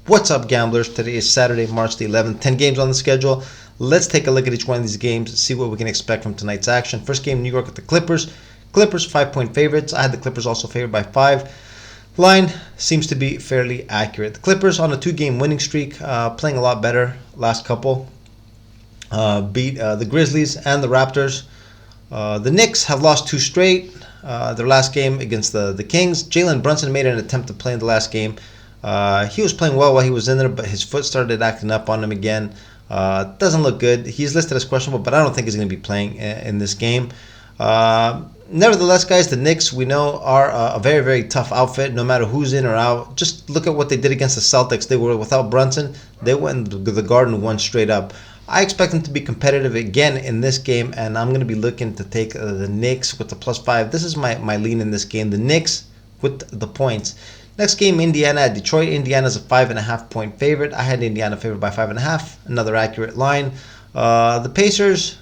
What's up, gamblers? Today is Saturday, March the 11th. 10 games on the schedule. Let's take a look at each one of these games and see what we can expect from tonight's action. First game, New York at the Clippers. Clippers 5-point favorites. I had the Clippers also favored by 5. Line seems to be fairly accurate. The Clippers on a 2-game winning streak, playing a lot better last couple. Beat the Grizzlies and the Raptors. The Knicks have lost 2 straight. Their last game against the Kings. Jalen Brunson made an attempt to play in the last game. He was playing well while he was in there, but his foot started acting up on him again. Doesn't look good. He's listed as questionable, but I don't think he's going to be playing in this game. Nevertheless, guys, the Knicks, we know, are a very, very tough outfit, no matter who's in or out. Just look at what they did against the Celtics. They were without Brunson. They went into the Garden and won straight up. I expect them to be competitive again in this game, and I'm going to be looking to take the Knicks with the +5. This is my lean in this game. The Knicks with the points. Next game, Indiana at Detroit. Indiana's a 5.5-point favorite. I had Indiana favored by 5.5. Another accurate line. The Pacers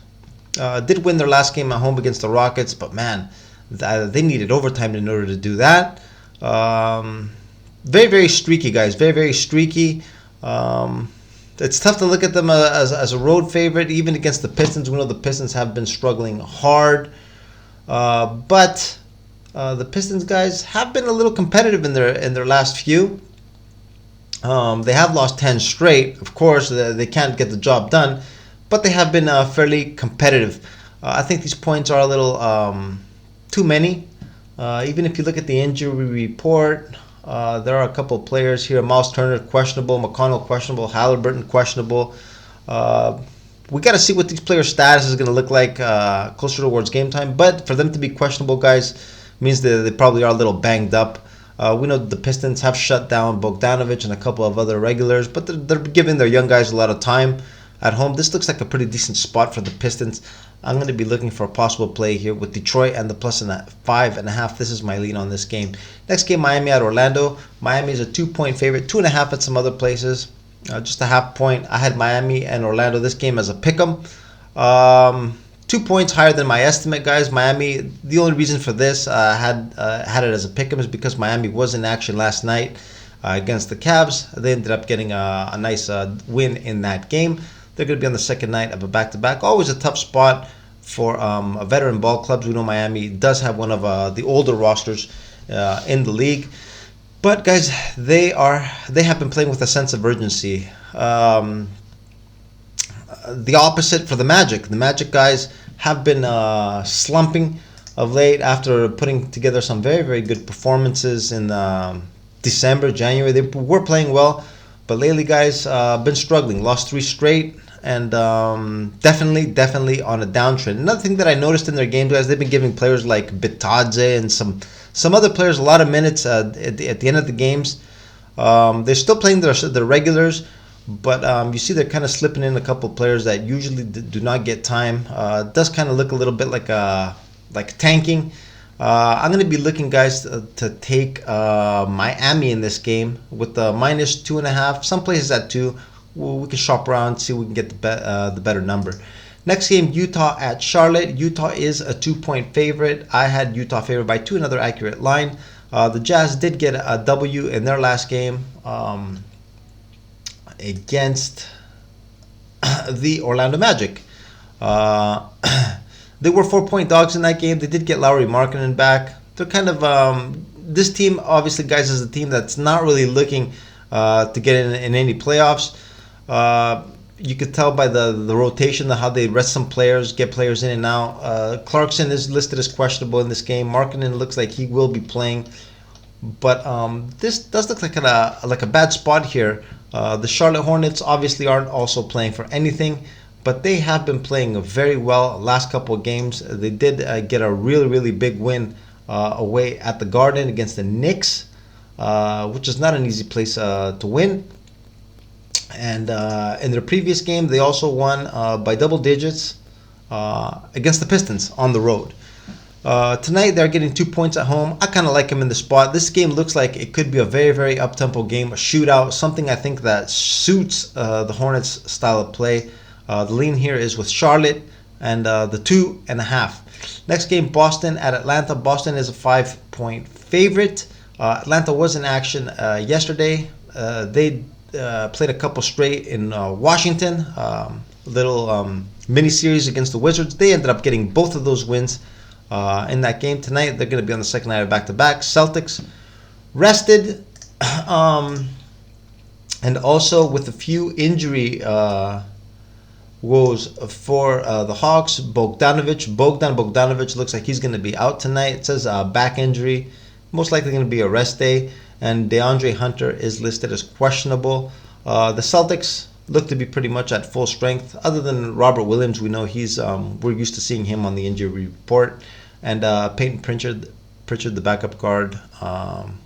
did win their last game at home against the Rockets, but man, they needed overtime in order to do that. Very, very streaky, guys. Very, very streaky. It's tough to look at them as a road favorite, even against the Pistons. We know the Pistons have been struggling hard, but the Pistons guys have been a little competitive in their last few. They have lost 10 straight. Of course, they can't get the job done, but they have been fairly competitive. I think these points are a little too many. Even if you look at the injury report, there are a couple of players here. Miles Turner questionable, McConnell questionable, Halliburton questionable. We got to see what these players' status is going to look like closer towards game time. But for them to be questionable, guys, means that they probably are a little banged up. We know the Pistons have shut down Bogdanovic and a couple of other regulars, but they're giving their young guys a lot of time at home. This looks like a pretty decent spot for the Pistons. I'm going to be looking for a possible play here with Detroit and the +5.5. This is my lead on this game. Next game, Miami at Orlando. Miami is a 2-point favorite, 2.5 at some other places. Just a half point. I had Miami and Orlando this game as a pick'em. 2 points higher than my estimate, guys. Miami, the only reason for this, had it as a pick'em is because Miami was in action last night against the Cavs. They ended up getting a nice win in that game. They're going to be on the second night of a back-to-back. Always a tough spot for veteran ball clubs. We know Miami does have one of the older rosters in the league. But, guys, they have been playing with a sense of urgency. The opposite for the Magic. The Magic guys have been slumping of late after putting together some very, very good performances in December, January. They were playing well, but lately, guys, been struggling. Lost 3 straight, and definitely on a downtrend. Another thing that I noticed in their games, guys, they've been giving players like Bitadze and some other players a lot of minutes at the end of the games. They're still playing their regulars, but you see they're kind of slipping in a couple of players that usually do not get time. It does kind of look a little bit like tanking. I'm going to be looking, guys, to take Miami in this game with the -2.5. Some places at 2. We can shop around, see if we can get the better number. Next game, Utah at Charlotte. Utah is a 2-point favorite. I had Utah favored by 2, another accurate line. The Jazz did get a W in their last game against the Orlando Magic. They were 4-point dogs in that game. They did get Lauri Markkanen back. They're kind of this team, obviously, guys, is a team that's not really looking to get in any playoffs. You could tell by the rotation, how they rest some players, get players in and out. Clarkson is listed as questionable in this game. Markkanen looks like he will be playing, but this does look like a bad spot here. The Charlotte Hornets obviously aren't also playing for anything, but they have been playing very well last couple of games. They did get a really, really big win away at the Garden against the Knicks, which is not an easy place to win. And in their previous game, they also won by double digits against the Pistons on the road. Tonight, they're getting 2 points at home. I kind of like them in the spot. This game looks like it could be a very, very up-tempo game, a shootout, something I think that suits the Hornets' style of play. The lean here is with Charlotte and the 2.5. Next game, Boston at Atlanta. Boston is a 5-point favorite. Atlanta was in action yesterday. They played a couple straight in Washington. Little mini series against the Wizards. They ended up getting both of those wins in that game. Tonight they're going to be on the second night of back-to-back. Celtics rested, and also with a few injury woes for the Hawks. Bogdanovic looks like he's going to be out tonight. It says back injury, most likely going to be a rest day. And DeAndre Hunter is listed as questionable. The Celtics look to be pretty much at full strength. Other than Robert Williams, we know he's we're used to seeing him on the injury report. And Peyton Pritchard, the backup guard,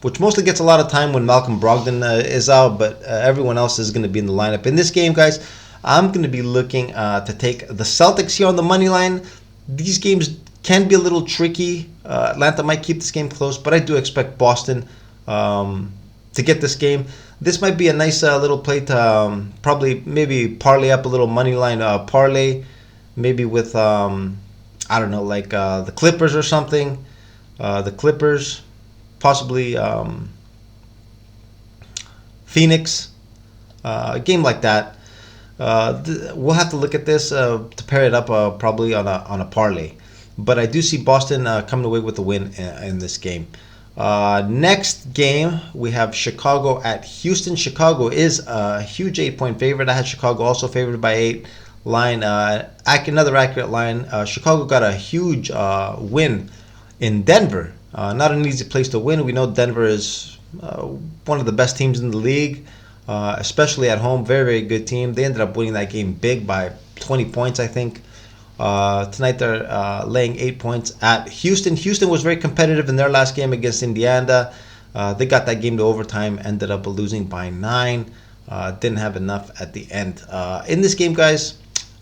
which mostly gets a lot of time when Malcolm Brogdon is out, but everyone else is going to be in the lineup. In this game, guys, I'm going to be looking to take the Celtics here on the money line. These games can be a little tricky. Atlanta might keep this game close, but I do expect Boston to get this game. This might be a nice little play to probably maybe parlay up a little money line parlay, maybe with I don't know, like the Clippers or something. The Clippers, possibly Phoenix, a game like that. We'll have to look at this to pair it up probably on a parlay. But I do see Boston coming away with the win in this game. Next game, we have Chicago at Houston. Chicago is a huge 8-point favorite. I had Chicago also favored by 8. Line, another accurate line. Chicago got a huge win in Denver. Not an easy place to win. We know Denver is one of the best teams in the league, especially at home. Very, very good team. They ended up winning that game big by 20 points, I think. Tonight they're laying 8 points at Houston. Houston was very competitive in their last game against Indiana. They got that game to overtime, ended up losing by 9. Didn't have enough at the end. In this game, guys,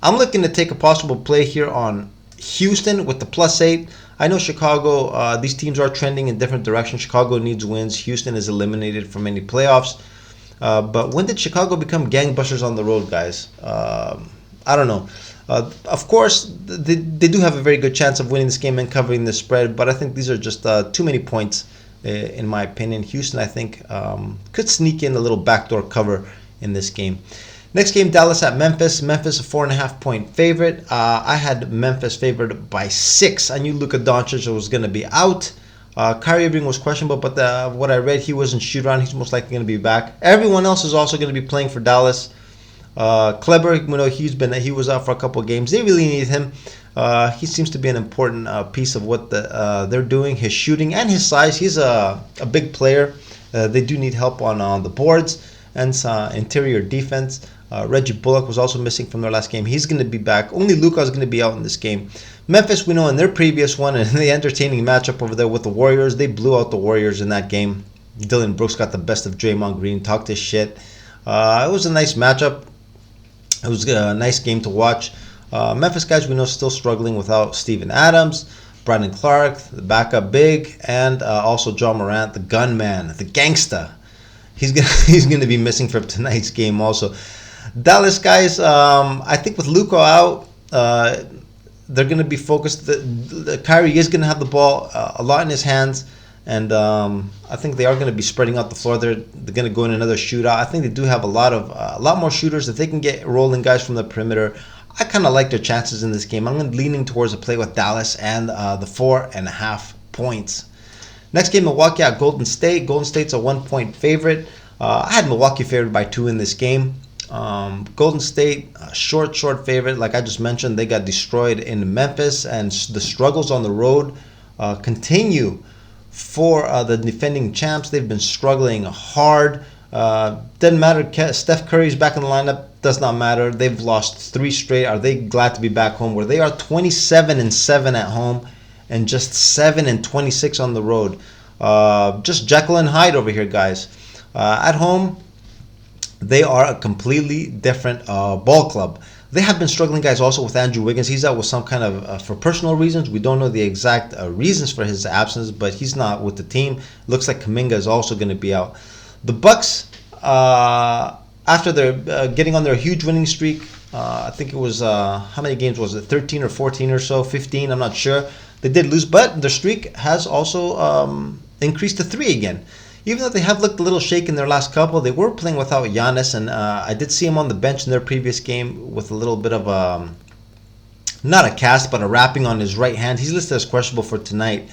I'm looking to take a possible play here on Houston with the +8. I know Chicago, these teams are trending in different directions. Chicago needs wins. Houston is eliminated from any playoffs. But when did Chicago become gangbusters on the road, guys? I don't know. Of course, they do have a very good chance of winning this game and covering the spread, but I think these are just too many points, in my opinion. Houston, I think, could sneak in a little backdoor cover in this game. Next game, Dallas at Memphis. Memphis, a 4.5-point favorite. I had Memphis favored by 6. I knew Luka Doncic was going to be out. Kyrie Irving was questionable, but what I read, he wasn't shoot around. He's most likely going to be back. Everyone else is also going to be playing for Dallas. Kleber, you know, he was out for a couple of games. They really need him. He seems to be an important piece of what they're doing. His shooting and his size. He's a big player. They do need help on the boards and interior defense. Reggie Bullock was also missing from their last game. He's going to be back. Only Luka is going to be out in this game. Memphis, we know in their previous one, and the entertaining matchup over there with the Warriors, they blew out the Warriors in that game. Dylan Brooks got the best of Draymond Green, talked his shit. It was a nice matchup. It was a nice game to watch. Memphis, guys, we know still struggling without Steven Adams, Brandon Clark, the backup big, and also John Morant, the gunman, the gangsta. He's gonna be missing from tonight's game also. Dallas, guys, I think with Luka out, they're going to be focused. Kyrie is going to have the ball a lot in his hands, and I think they are going to be spreading out the floor. They're going to go in another shootout. I think they do have a lot more shooters. If they can get rolling guys from the perimeter, I kind of like their chances in this game. I'm leaning towards a play with Dallas and the 4.5 points. Next game, Milwaukee at Golden State. Golden State's a 1-point favorite. I had Milwaukee favored by 2 in this game. Golden State, short favorite. Like I just mentioned, they got destroyed in Memphis, and the struggles on the road continue for the defending champs. They've been struggling hard. Doesn't matter. Steph Curry's back in the lineup. Does not matter. They've lost 3 straight. Are they glad to be back home? Where they are 27-7 at home, and just 7-26 on the road. Just Jekyll and Hyde over here, guys. At home, they are a completely different ball club. They have been struggling, guys, also with Andrew Wiggins. He's out with some kind of, for personal reasons. We don't know the exact reasons for his absence, but he's not with the team. Looks like Kuminga is also going to be out. The Bucks, after they're getting on their huge winning streak, I think it was, how many games was it? 13 or 14 or so, 15, I'm not sure. They did lose, but their streak has also increased to 3 again. even though they have looked a little shaky in their last couple, they were playing without Giannis, and I did see him on the bench in their previous game with a little bit of not a cast, but a wrapping on his right hand. He's listed as questionable for tonight.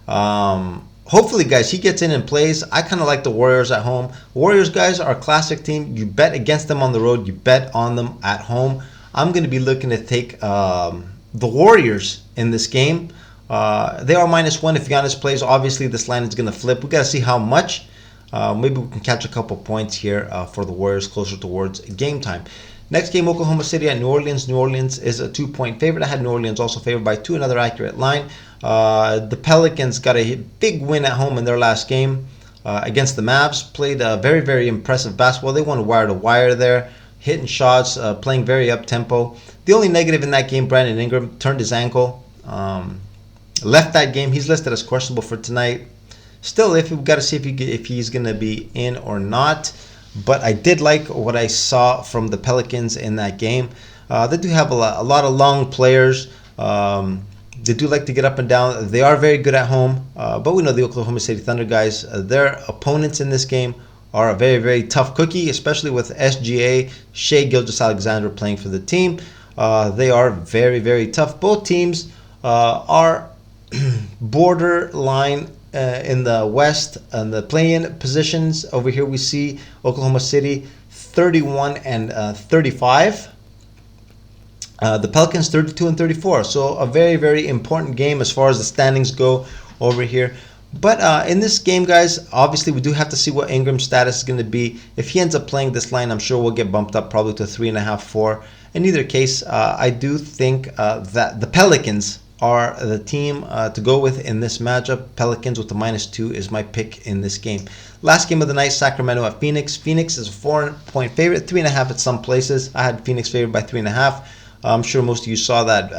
Hopefully, guys, he gets in and plays. I kind of like the Warriors at home. Warriors, guys, are a classic team. You bet against them on the road. You bet on them at home. I'm going to be looking to take the Warriors in this game. They are -1 if Giannis plays. Obviously, this line is going to flip. We got to see how much. Maybe we can catch a couple points here for the Warriors closer towards game time. Next game, Oklahoma City at New Orleans. New Orleans is a 2-point favorite. I had New Orleans also favored by 2, another accurate line. The Pelicans got a big win at home in their last game against the Mavs. Played very, very impressive basketball. They won wire to wire there, hitting shots, playing very up-tempo. The only negative in that game, Brandon Ingram turned his ankle, left that game. He's listed as questionable for tonight. Still, we've got to see if he's going to be in or not. But I did like what I saw from the Pelicans in that game. They do have a lot of long players. They do like to get up and down. They are very good at home. But we know the Oklahoma City Thunder guys, their opponents in this game are a very, very tough cookie, especially with SGA, Shai Gilgeous-Alexander playing for the team. They are very, very tough. Both teams are borderline in the West and the play-in positions. Over here we see Oklahoma City 31 and 35. The Pelicans 32 and 34. So a very, very important game as far as the standings go over here. But in this game, guys, obviously we do have to see what Ingram's status is going to be. If he ends up playing this line, I'm sure we'll get bumped up probably to 3.5, 4. In either case, I do think that the Pelicans are the team to go with in this matchup. Pelicans with the -2 is my pick in this game. Last game of the night, Sacramento at Phoenix. Phoenix is a 4-point favorite, 3.5 at some places. I had Phoenix favored by 3.5. I'm sure most of you saw that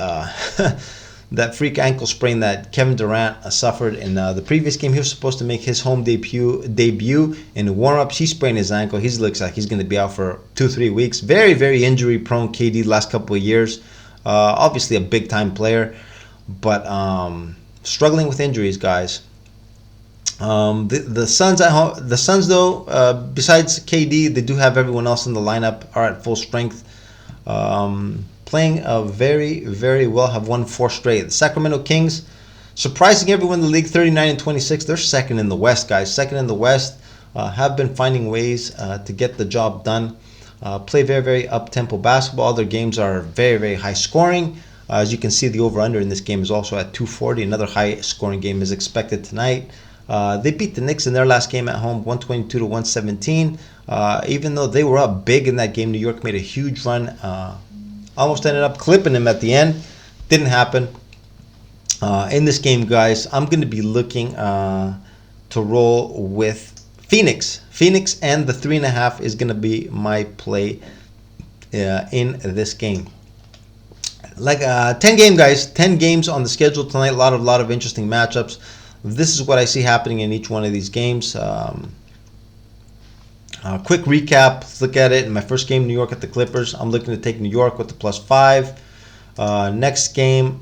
that freak ankle sprain that Kevin Durant suffered in the previous game. He was supposed to make his home debut in warm-ups. He sprained his ankle. He looks like he's going to be out for 2-3 weeks. Very, very injury-prone KD the last couple of years. Obviously a big-time player, but struggling with injuries, guys. The Suns at home. The Suns, though, besides KD, they do have everyone else in the lineup. Are at full strength. Playing very, very well. Have won 4 straight. The Sacramento Kings, surprising everyone in the league, 39 and 26. They're second in the West, guys. Second in the West. Have been finding ways to get the job done. Play very, very up-tempo basketball. Their games are very, very high scoring. As you can see, the over-under in this game is also at 240. Another high-scoring game is expected tonight. They beat the Knicks in their last game at home, 122 to 117. Even though they were up big in that game, New York made a huge run. Almost ended up clipping them at the end. Didn't happen. In this game, guys, I'm going to be looking to roll with Phoenix. Phoenix and the 3.5 is going to be my play in this game. Like 10 game, guys. 10 games on the schedule tonight. A lot of interesting matchups. This is what I see happening in each one of these games. Quick recap. Let's look at it. In my first game, New York at the Clippers. I'm looking to take New York with the +5. Next game,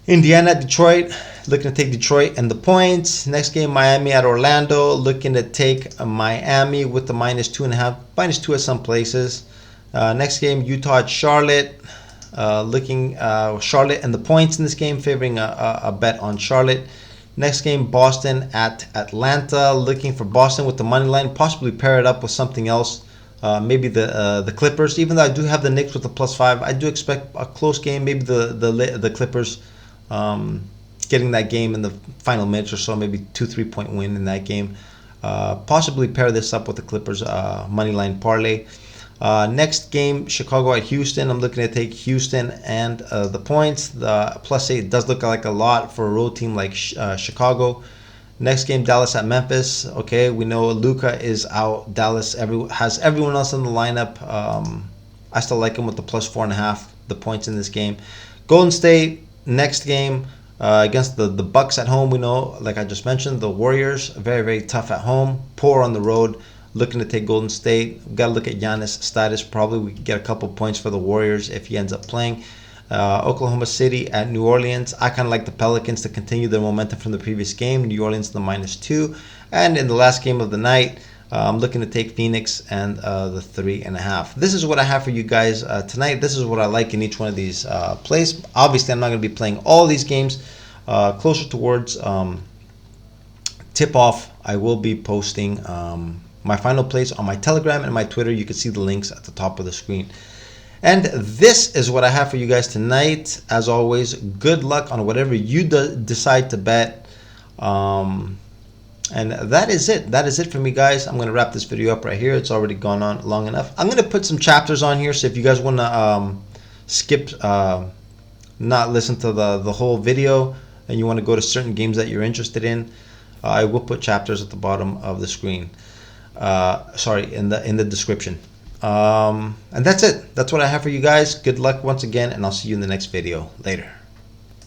Indiana at Detroit. Looking to take Detroit and the points. Next game, Miami at Orlando. Looking to take Miami with the -2.5. -2 at some places. Next game, Utah at Charlotte. Looking Charlotte and the points in this game, favoring a bet on Charlotte. Next game, Boston at Atlanta. Looking for Boston with the money line, possibly pair it up with something else. Maybe the Clippers. Even though I do have the Knicks with the +5, I do expect a close game. Maybe the Clippers getting that game in the final minutes or so. Maybe 2-3 point win in that game. Possibly pair this up with the Clippers money line parlay. Next game, Chicago at Houston. I'm looking to take Houston and the points. The +8 does look like a lot for a road team like Chicago. Next game, Dallas at Memphis. Okay, we know Luka is out. Dallas has everyone else in the lineup. I still like him with the +4.5, the points in this game. Golden State, next game against the Bucks at home. We know, like I just mentioned, the Warriors, very, very tough at home, poor on the road. Looking to take Golden State. Got to look at Giannis' status. Probably we could get a couple points for the Warriors if he ends up playing. Oklahoma City at New Orleans. I kind of like the Pelicans to continue their momentum from the previous game. New Orleans the -2. And in the last game of the night, I'm looking to take Phoenix and the 3.5. This is what I have for you guys tonight. This is what I like in each one of these plays. Obviously, I'm not going to be playing all these games. Closer towards tip-off, I will be posting my final plays on my Telegram and my Twitter. You can see the links at the top of the screen. And this is what I have for you guys tonight. As always, good luck on whatever you decide to bet. And that is it. That is it for me, guys. I'm going to wrap this video up right here. It's already gone on long enough. I'm going to put some chapters on here. So if you guys want to skip, not listen to the whole video, and you want to go to certain games that you're interested in, I will put chapters at the bottom of the screen. Sorry, in the description. And that's it. That's what I have for you guys. Good luck once again, and I'll see you in the next video. Later.